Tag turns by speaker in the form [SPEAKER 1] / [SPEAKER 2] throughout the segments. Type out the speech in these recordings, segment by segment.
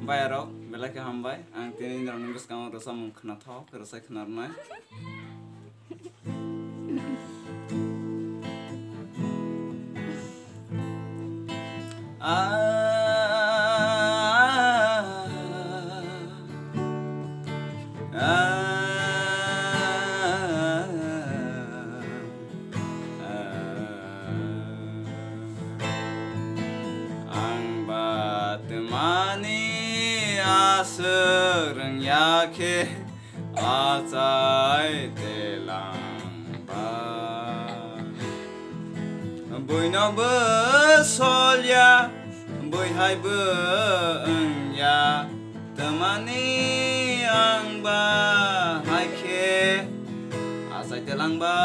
[SPEAKER 1] Bayarok belai ke hambai ang tini dalam nunggus kamu rasa mungkin tahu rasa kenarna. Temani asereng yake azai telang ba bui no besolya bui hai ya temani ang ba hai ke azai telang ba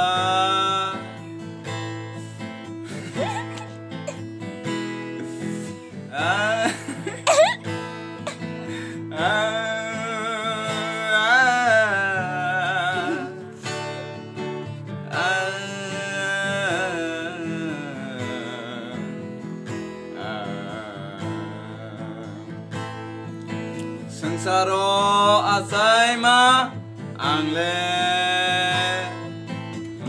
[SPEAKER 1] Sengsaro asai ma angle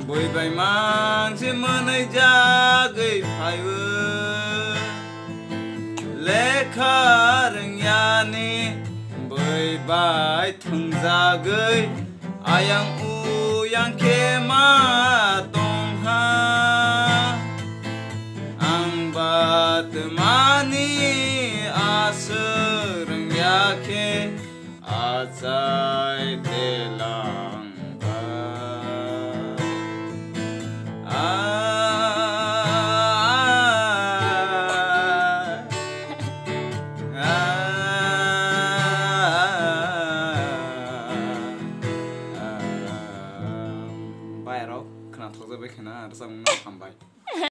[SPEAKER 1] bui bai mang si menai jagai paiwe lekha rengyani bui bai thangjagai ayang uyang kema tongha ang batmani asereng yake azai telang ba Bayarok kena thokjabai khena rasa mungna hambai